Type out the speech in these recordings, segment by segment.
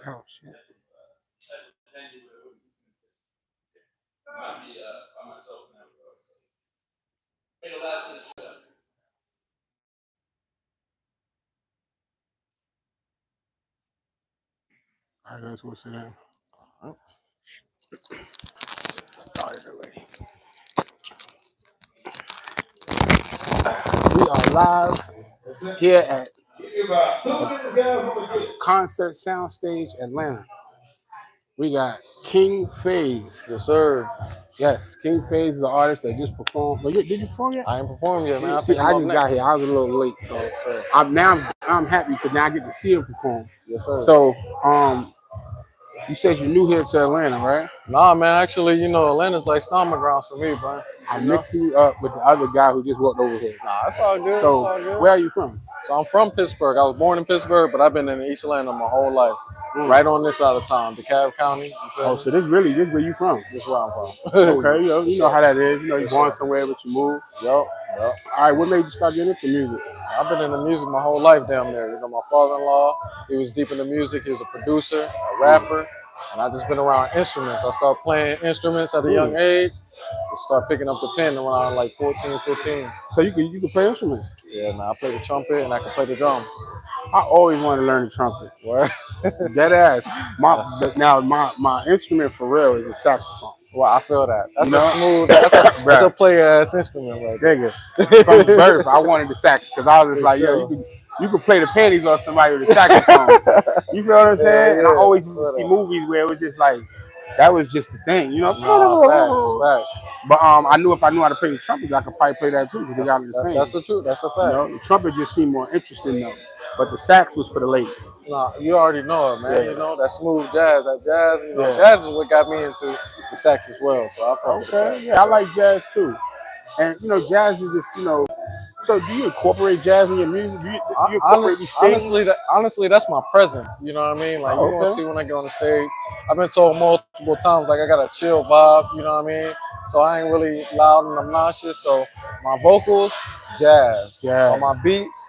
Oh shit. All right, guys, what's it in? Started already. We are live here at Concert Soundstage Atlanta. We got King Phaze. Yes, sir. Yes, King Phaze is an artist that just performed. But did you perform yet? I ain't performed yet, man. I See, picked him I up just got next. here. I was a little late, so Yes, sir. I'm happy because now I get to see him perform. Yes, sir. So you said you're new here to Atlanta, right? Nah, man. Actually, Atlanta's like stomping grounds for me, bro. I'm mixing you up with the other guy who just walked over here. Nah, it's all good. So it's all good. where are you from? So I'm from Pittsburgh. I was born in Pittsburgh, but I've been in East Atlanta my whole life. Right on this side of town, DeKalb County. You feel Oh, me? so this where you from? This is where I'm from. Okay, you know how that is. You know, you're born somewhere, but you move. Yup. All right, what made you start getting into music? I've been in the music my whole life down there. My father-in-law, he was deep into music. He was a producer, a rapper, and I just been around instruments. I started playing instruments at a young age. I started picking up the pen when I was like 14, 15. So you can play instruments? Yeah, man. I play the trumpet and I can play the drums. I always wanted to learn the trumpet. Where? Dead ass. My instrument for real is a saxophone. Well, I feel that. That's You know? a smooth. That's a player ass instrument, right there. Nigga, from birth, I wanted the sax because I was just like, yo, you could play the panties off somebody with a saxophone. You feel what I'm saying? Yeah, and I always used to see movies where it was just like, that was just the thing, you know? Nah, facts. But I knew if I knew how to play the trumpet, I could probably play that too because they got it the same. That's the truth. That's a fact. You know, the trumpet just seemed more interesting though, but the sax was for the ladies. Nah, you already know it, man. Yeah. You know that smooth jazz, jazz is what got me into the sax as well. So I Okay, yeah, I like jazz too, and jazz is just So do you incorporate jazz in your music? Do you incorporate these things? Honestly, that's my presence. You know what I mean? Like you want to see when I get on the stage. I've been told multiple times like I got a chill vibe. You know what I mean? So I ain't really loud and obnoxious. So my vocals, jazz. On my beats,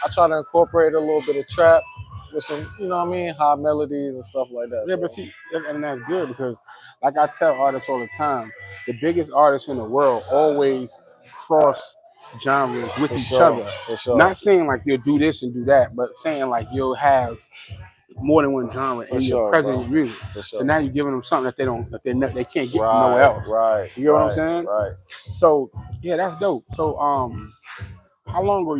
I try to incorporate a little bit of trap with some, high melodies and stuff like that. Yeah, but see, and that's good because, like I tell artists all the time, the biggest artists in the world always cross genres with each other. For sure. Not saying like they'll do this and do that, but saying like you'll have more than one genre in your present music. So now you're giving them something that they can't get from nowhere else. Right. You know what I'm saying? Right. So yeah, that's dope. So how long ago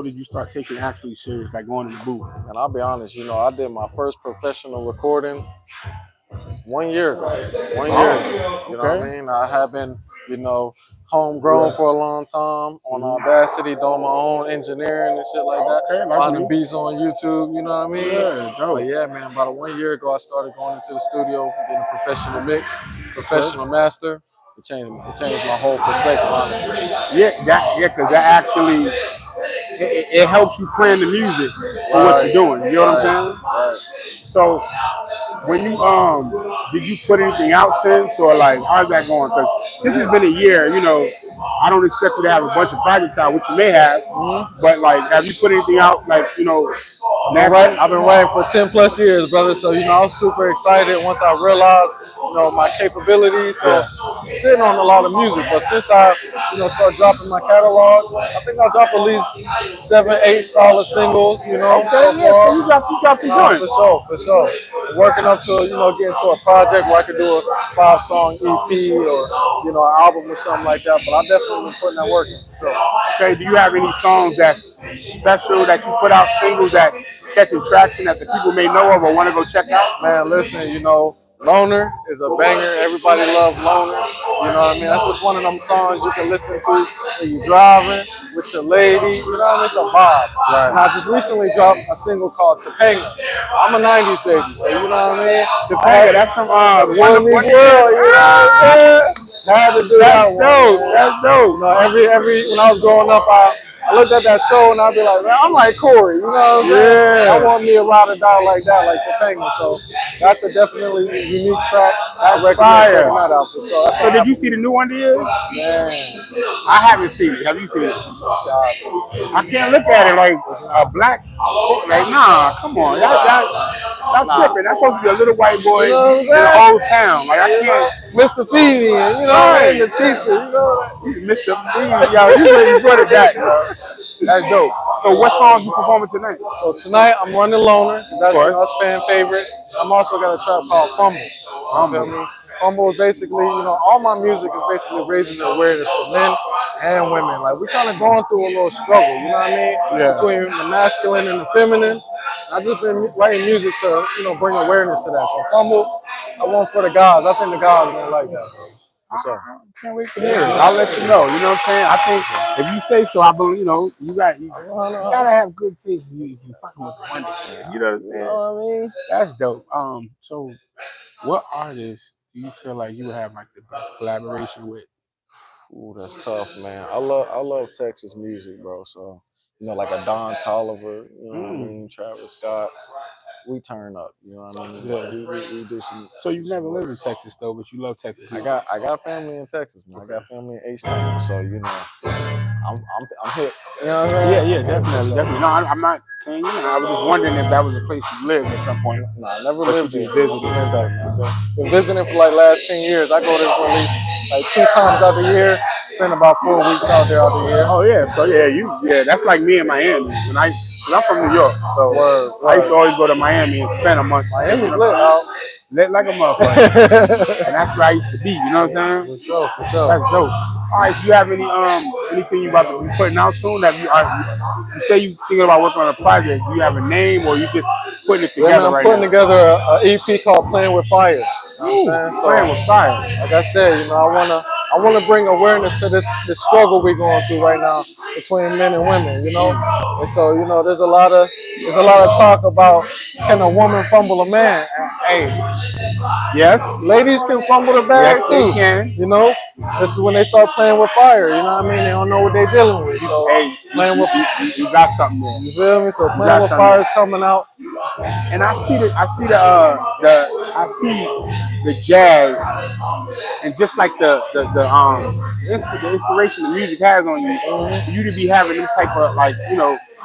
did you start taking actually serious, like going in the booth? And I'll be honest, I did my first professional recording 1 year ago. 1 year ago. You know what I mean? I have been, homegrown for a long time on Audacity, doing my own engineering and shit like that. Finding beats on YouTube, you know what I mean? Yeah, dope. But yeah, man, about 1 year ago, I started going into the studio, getting a professional mix, professional master. It changed my whole perspective, honestly. Yeah, because that actually it helps you plan the music for what you're doing. You know what I'm saying? Right. So when you did you put anything out since, or like how's that going? Because since it's been a year, I don't expect you to have a bunch of projects out, which you may have. But like, have you put anything out? Like, I've been writing for 10 plus years, brother. So I was super excited once I realized my capabilities. So I'm sitting on a lot of music, but since I started dropping my catalog, I think I dropped at least 7, 8 solid singles. So you got some joints. For sure. Working up to getting to a project where I could do a 5-song EP or an album or something like that. But I definitely been putting that work in. So. Okay, do you have any songs that's special that you put out, singles that catching traction that the people may know of or want to go check out? Man, listen, Loner is a banger. Everybody loves Loner. You know what I mean? That's just one of them songs you can listen to when you're driving with your lady. You know what I mean? It's a vibe. Right. And I just recently dropped a single called Topanga. I'm a 90s baby, so you know what I mean? Topanga, that's from One Meets World. You know what I'm saying? I had to do that one. That's dope. Every when I was growing up, I I looked at that show and I'd be like, man, I'm like Corey, you know what I'm saying? I want me a ride or die like that, like the Penguin. So that's a definitely unique track. I recommend checking that out for sure. So did you see the new one there? Man, I haven't seen it. Have you seen it? God. I can't look at it like a black. Like nah, come on, y'all tripping. That's supposed to be a little white boy You know what I'm in the saying? whole town. Like I can't. Mr. Feeny, you know, Right. the teacher, you know. Mr. Phaze, yo, you really good at that, bro. That's dope. So what songs you performing tonight? So tonight I'm running Loner, 'cause that's, course. that's fan favorite. I'm also got a track called Fumble. You feel me? Fumble is basically, you know, all my music is basically raising the awareness for men and women. Like we kind of going through a little struggle, you know what I mean? Yeah. Between the masculine and the feminine. I just been writing music to, you know, bring awareness to that. So Fumble, I want for the guys. I think the guys gonna like that, bro. I can't wait to hear it. I'll let you know. You know what I'm saying? I think if you say so, I believe. You know, you gotta have good taste. You fucking with the money. You know what I'm saying? You know what I mean? That's dope. So what artists do you feel like you would have like the best collaboration with? Ooh, that's tough, man. I love Texas music, bro. So, you know, like a Don Tolliver, you know what I mean, Travis Scott. We turn up, you know what I mean? Yeah. We do some. So you've never lived in Texas though, but you love Texas. I got family in Texas, man. I got family in H-Town, so you know, I'm hip. You know what I'm saying? Yeah, definitely. No, I'm not saying you know. I was just wondering if that was a place you lived at some point. No, I never But lived you there. just visited and stuff. Been visiting for like last 10 years. I go there for at least like 2 times out the year. Spend about 4 weeks out there out the year. Oh yeah, so that's like me in Miami. I'm from New York, so I used to always go to Miami and spend a month. Miami's lit out. Lit like a motherfucker. And that's where I used to be, you know what I'm saying? For sure. That's dope. All right, do you have anything you about to be putting out soon? You say you thinking about working on a project. Do you have a name or you just putting it together I'm putting together an EP called Playing with Fire. You know what I'm saying? Playing with Fire. Like I said, you know, I wanna bring awareness to this struggle we're going through right now between men and women, you know? And so, you know, there's a lot of talk about can a woman fumble a man? Hey, yes, ladies can fumble the bag too. They can. You know, this is when they start playing with fire. You know what I mean? They don't know what they're dealing with. So playing with you got something there. You feel me? So playing with fire is coming out. And I see the jazz and just like the inspiration the music has on you, for you to be having them type of like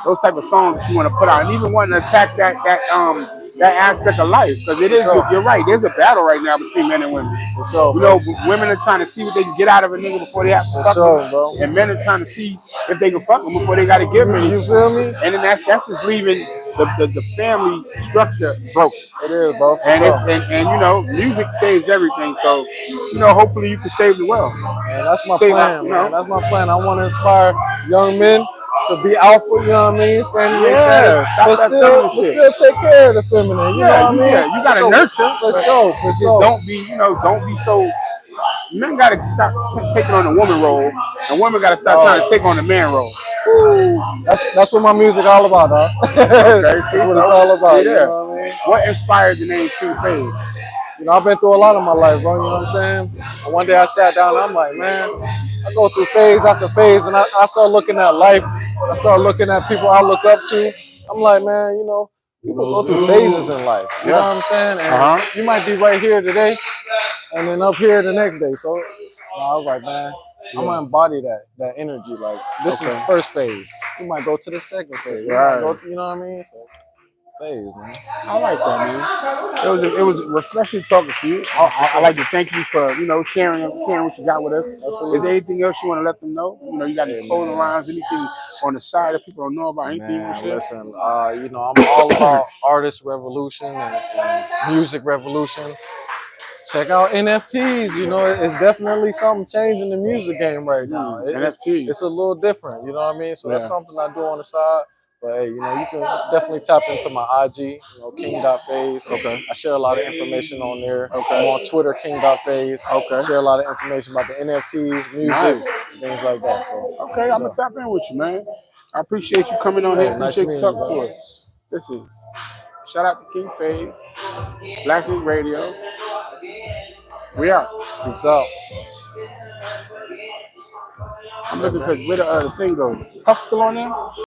those type of songs that you want to put out, and even wanting to attack that aspect of life, because it is. You're right. There's a battle right now between men and women. For sure, you know, women are trying to see what they can get out of a nigga before they have to fuck him, bro. And men are trying to see if they can fuck him before they got to give him. You feel me? And then that's just leaving the family structure broken. It is, bro. And you know, music saves everything. So hopefully you can save the world. And that's my plan, man. That's my plan. I want to inspire young men to be alpha, you know what I mean? But still take care of the feminine, you know what I mean? Yeah, you gotta nurture. For sure. Don't be so. Men gotta stop taking on the woman role, and women gotta stop trying to take on the man role. That's what my music all about, dog. That's what it's all about. You know what I mean? What inspired the name King Phaze? You know, I've been through a lot of my life, bro. You know what I'm saying? And one day I sat down and I'm like, man, I go through phase after phase, and I start looking at life. I start looking at people I look up to. I'm like, man, you know, people go through phases in life. You know what I'm saying? And you might be right here today, and then up here the next day. So I was like, man, I'm gonna embody that energy. Like this is the first phase. You might go to the second phase. You know what I mean? So phase, man. I like that, man. It was refreshing talking to you. I like to thank you for sharing what you got with us. Absolutely. Is there anything else you want to let them know? You got any clothing lines, anything on the side that people don't know about? Anything? Man, listen, I'm all about artist revolution and music revolution. Check out NFTs. You know, it's definitely something changing the music game right now. NFTs. It's a little different. You know what I mean? So that's something I do on the side. But hey, you can definitely tap into my IG, king.phaze. Okay. I share a lot of information on there. Okay. I'm on Twitter, king.phaze. Okay. Share a lot of information about the NFTs, music, things like that. So okay, I'm gonna tap in with you, man. I appreciate you coming on here. Appreciate you talking to us. Listen, shout out to King Phaze, Black Ink Radio. We out. Peace out. looking because where the thing goes. Puff still on there?